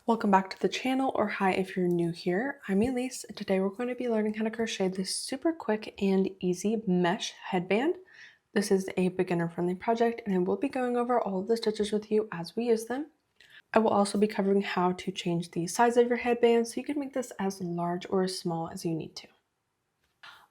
Welcome back to the channel, or hi if you're new here. I'm Elise, and today we're going to be learning how to crochet this super quick and easy mesh headband. This is a beginner-friendly project, and I will be going over all of the stitches with you as we use them. I will also be covering how to change the size of your headband so you can make this as large or as small as you need to.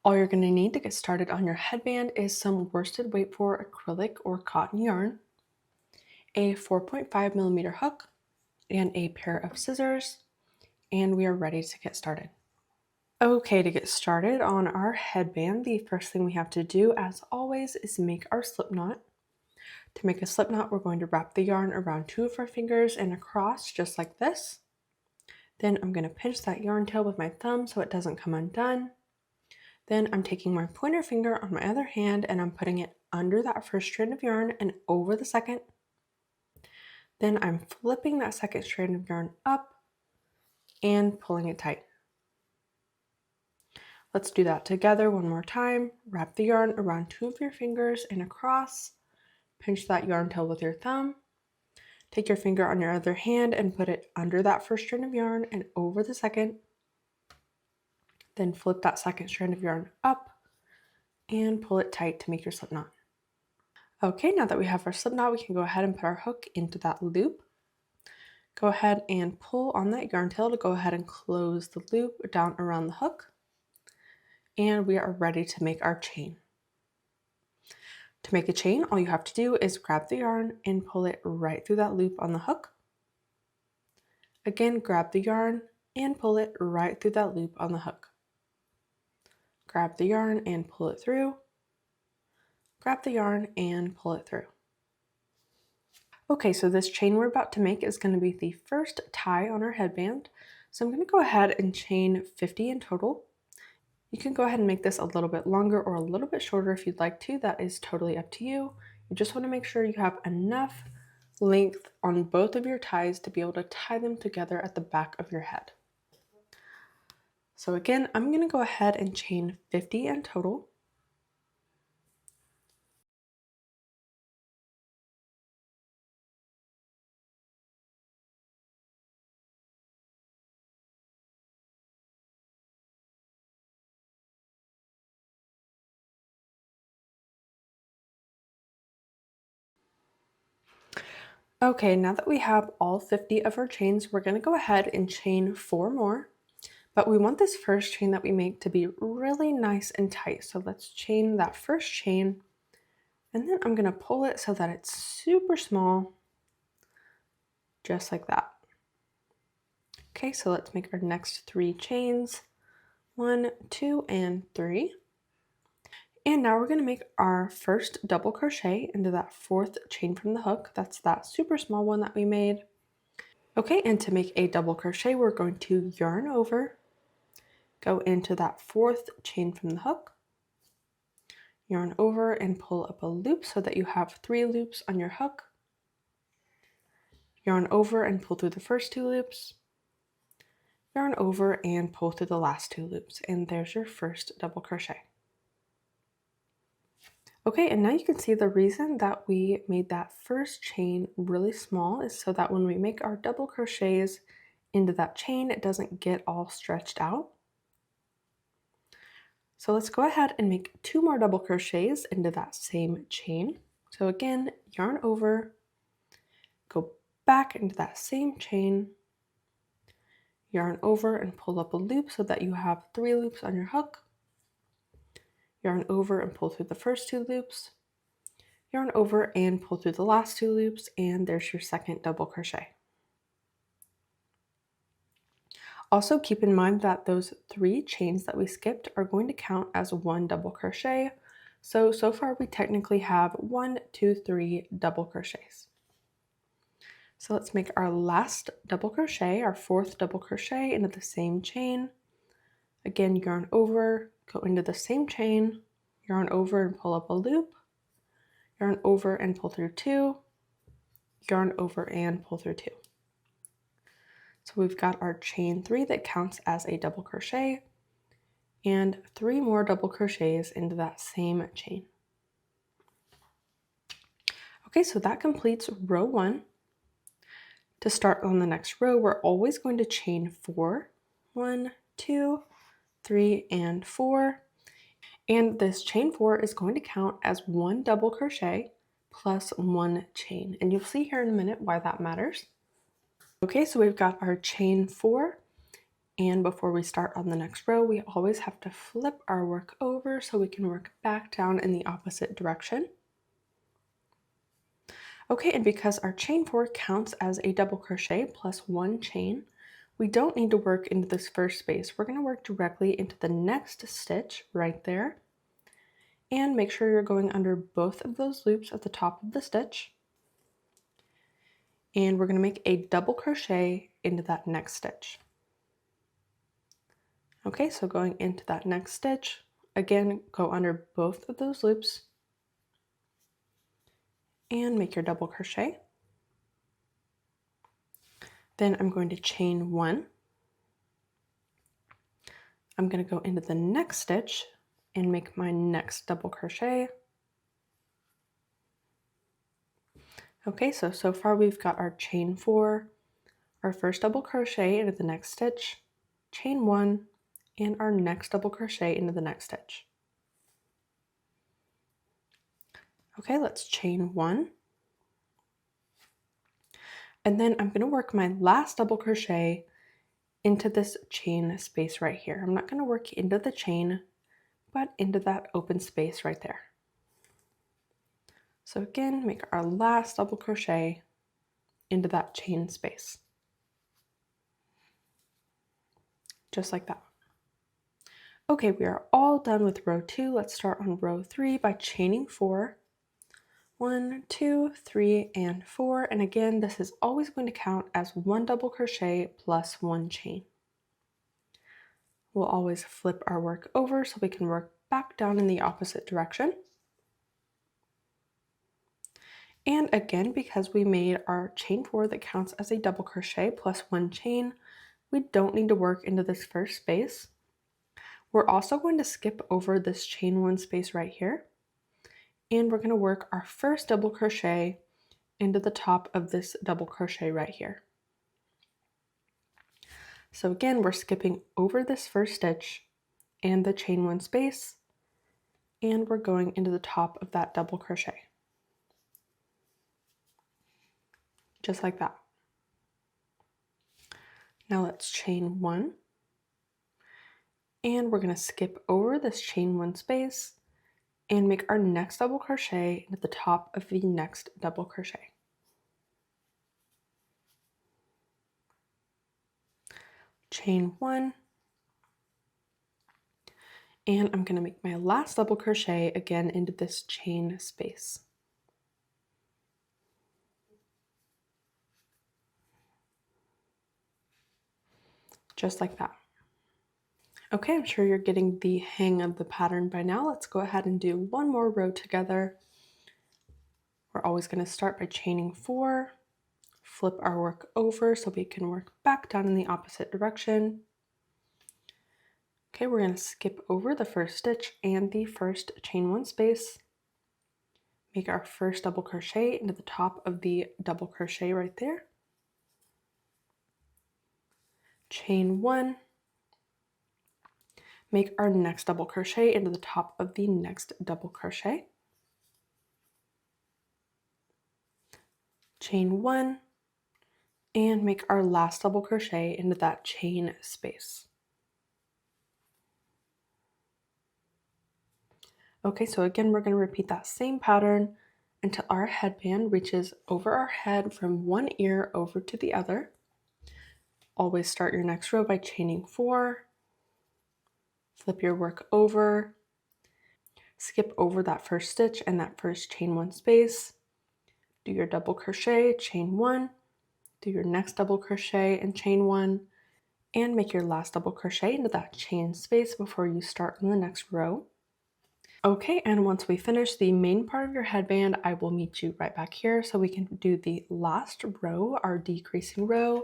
All you're going to need to get started on your headband is some worsted weight for acrylic or cotton yarn, a 4.5mm hook, and a pair of scissors, and we are ready to get started. Okay, to get started on our headband, the first thing we have to do, as always, is make our slip knot. To make a slip knot, we're going to wrap the yarn around two of our fingers and across, just like this. Then I'm going to pinch that yarn tail with my thumb so it doesn't come undone. Then I'm taking my pointer finger on my other hand and I'm putting it under that first strand of yarn and over the second. Then I'm flipping that second strand of yarn up and pulling it tight. Let's do that together one more time. Wrap the yarn around two of your fingers and across. Pinch that yarn tail with your thumb. Take your finger on your other hand and put it under that first strand of yarn and over the second. Then flip that second strand of yarn up and pull it tight to make your slip knot. Okay, now that we have our slip knot, we can go ahead and put our hook into that loop. Go ahead and pull on that yarn tail to go ahead and close the loop down around the hook. And we are ready to make our chain. To make a chain, all you have to do is grab the yarn and pull it right through that loop on the hook. Again, grab the yarn and pull it right through that loop on the hook. Grab the yarn and pull it through. Grab the yarn and pull it through. Okay, so this chain we're about to make is going to be the first tie on our headband. So I'm going to go ahead and chain 50 in total. You can go ahead and make this a little bit longer or a little bit shorter if you'd like to. That is totally up to you. You just want to make sure you have enough length on both of your ties to be able to tie them together at the back of your head. So again, I'm going to go ahead and chain 50 in total. Okay, now that we have all 50 of our chains, we're going to go ahead and chain 4 more. But we want this first chain that we make to be really nice and tight. So let's chain that first chain, and then I'm going to pull it so that it's super small, just like that. Okay, so let's make our next 3 chains. 1, 2, and 3. And now we're going to make our first double crochet into that 4th chain from the hook. That's that super small one that we made. Okay, and to make a double crochet, we're going to yarn over, go into that 4th chain from the hook, yarn over and pull up a loop so that you have 3 loops on your hook, yarn over and pull through the first 2 loops, yarn over and pull through the last 2 loops, and there's your first double crochet. Okay, and now you can see the reason that we made that first chain really small is so that when we make our double crochets into that chain, it doesn't get all stretched out. So let's go ahead and make 2 more double crochets into that same chain. So again, yarn over, go back into that same chain, yarn over and pull up a loop so that you have 3 loops on your hook, yarn over and pull through the first 2 loops, yarn over and pull through the last 2 loops, and there's your second double crochet. Also keep in mind that those 3 chains that we skipped are going to count as 1 double crochet. So far we technically have 1, 2, 3 double crochets. So let's make our last double crochet, our 4th double crochet into the same chain. Again, yarn over, go into the same chain, yarn over and pull up a loop, yarn over and pull through 2, yarn over and pull through 2. So we've got our chain 3 that counts as a double crochet, and 3 more double crochets into that same chain. Okay, so that completes row 1. To start on the next row, we're always going to chain 4. 1, 2, 3, and 4. And this chain 4 is going to count as 1 double crochet plus 1 chain. And you'll see here in a minute why that matters. Okay, so we've got our chain 4. And before we start on the next row, we always have to flip our work over so we can work back down in the opposite direction. Okay, and because our chain 4 counts as a double crochet plus 1 chain, we don't need to work into this first space. We're going to work directly into the next stitch right there. And make sure you're going under both of those loops at the top of the stitch. And we're going to make a double crochet into that next stitch. Okay, so going into that next stitch, again, go under both of those loops and make your double crochet. Then I'm going to chain 1. I'm going to go into the next stitch and make my next double crochet. Okay, so far we've got our chain 4, our first double crochet into the next stitch, chain 1, and our next double crochet into the next stitch. Okay, let's chain 1. And then I'm going to work my last double crochet into this chain space right here. I'm not going to work into the chain, but into that open space right there. So again, make our last double crochet into that chain space. Just like that. Okay, we are all done with row 2. Let's start on row 3 by chaining 4. 1, 2, 3, and 4. And again, this is always going to count as 1 double crochet plus 1 chain. We'll always flip our work over so we can work back down in the opposite direction. And again, because we made our chain 4 that counts as a double crochet plus 1 chain, we don't need to work into this first space. We're also going to skip over this chain 1 space right here. And we're going to work our first double crochet into the top of this double crochet right here. So again, we're skipping over this first stitch and the chain 1 space, and we're going into the top of that double crochet. Just like that. Now let's chain 1, and we're going to skip over this chain 1 space and make our next double crochet into the top of the next double crochet. Chain 1, and I'm going to make my last double crochet again into this chain space. Just like that. Okay, I'm sure you're getting the hang of the pattern by now. Let's go ahead and do one more row together. We're always going to start by chaining 4, flip our work over so we can work back down in the opposite direction. Okay, we're going to skip over the first stitch and the first chain 1 space. Make our first double crochet into the top of the double crochet right there. Chain 1. Make our next double crochet into the top of the next double crochet. Chain 1, and make our last double crochet into that chain space. Okay, so again, we're going to repeat that same pattern until our headband reaches over our head from one ear over to the other. Always start your next row by chaining 4, flip your work over, skip over that first stitch and that first chain 1 space, do your double crochet, chain 1, do your next double crochet and chain 1, and make your last double crochet into that chain space before you start on the next row. Okay, and once we finish the main part of your headband, I will meet you right back here so we can do the last row, our decreasing row,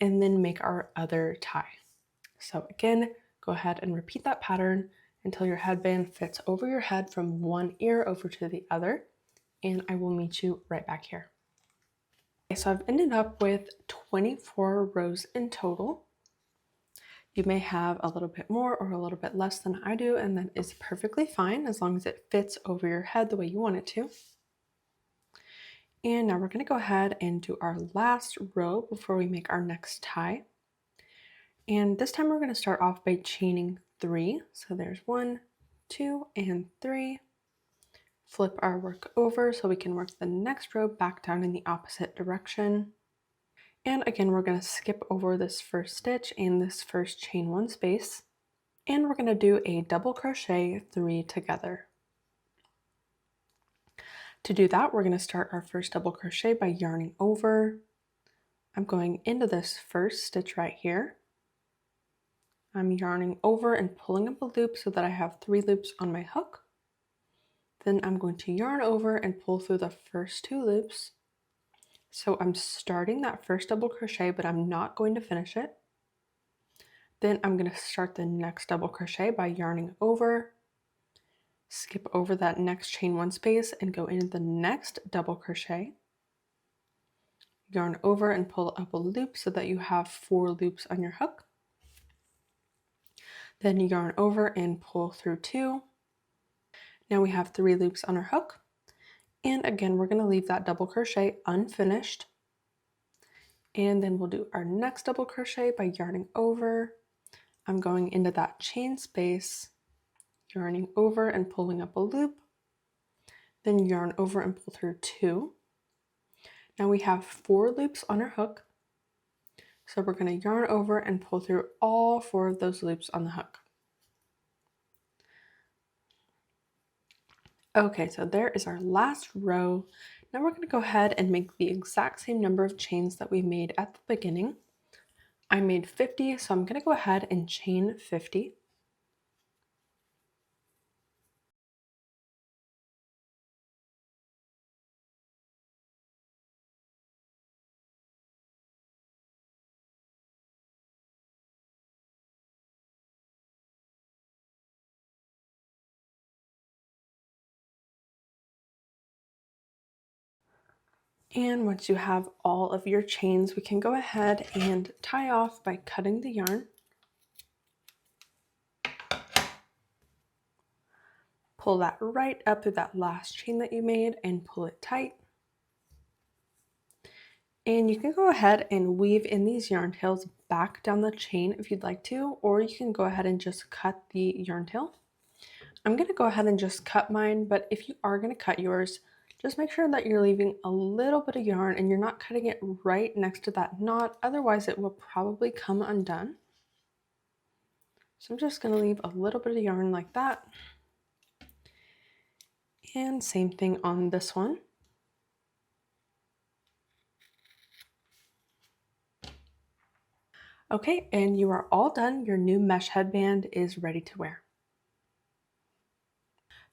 and then make our other tie. So again, go ahead and repeat that pattern until your headband fits over your head from one ear over to the other, and I will meet you right back here. Okay, so I've ended up with 24 rows in total. You may have a little bit more or a little bit less than I do, and that is perfectly fine as long as it fits over your head the way you want it to. And now we're going to go ahead and do our last row before we make our next tie. And this time we're going to start off by chaining 3. So there's 1, 2, and 3. Flip our work over so we can work the next row back down in the opposite direction. And again, we're going to skip over this first stitch and this first chain 1 space. And we're going to do a double crochet 3 together. To do that, we're going to start our first double crochet by yarning over. I'm going into this first stitch right here. I'm yarning over and pulling up a loop so that I have 3 loops on my hook. Then I'm going to yarn over and pull through the first 2 loops. So I'm starting that first double crochet, but I'm not going to finish it. Then I'm going to start the next double crochet by yarning over, skip over that next chain 1 space and go into the next double crochet. Yarn over and pull up a loop so that you have 4 loops on your hook. Then yarn over and pull through 2. Now we have 3 loops on our hook. And again, we're going to leave that double crochet unfinished. And then we'll do our next double crochet by yarning over. I'm going into that chain space, yarning over and pulling up a loop. Then yarn over and pull through 2. Now we have 4 loops on our hook. So we're going to yarn over and pull through all 4 of those loops on the hook. Okay, so there is our last row. Now we're going to go ahead and make the exact same number of chains that we made at the beginning. I made 50, so I'm going to go ahead and chain 50. And once you have all of your chains, we can go ahead and tie off by cutting the yarn. Pull that right up through that last chain that you made and pull it tight. And you can go ahead and weave in these yarn tails back down the chain if you'd like to, or you can go ahead and just cut the yarn tail. I'm going to go ahead and just cut mine, but if you are going to cut yours, just make sure that you're leaving a little bit of yarn and you're not cutting it right next to that knot, otherwise it will probably come undone. So I'm just going to leave a little bit of yarn like that. And same thing on this one. Okay, and you are all done. Your new mesh headband is ready to wear.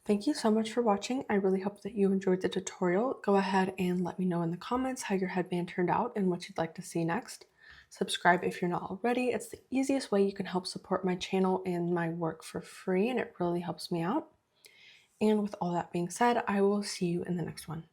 Thank you so much for watching. I really hope that you enjoyed the tutorial. Go ahead and let me know in the comments how your headband turned out and what you'd like to see next. Subscribe if you're not already. It's the easiest way you can help support my channel and my work for free, and it really helps me out. And with all that being said, I will see you in the next one.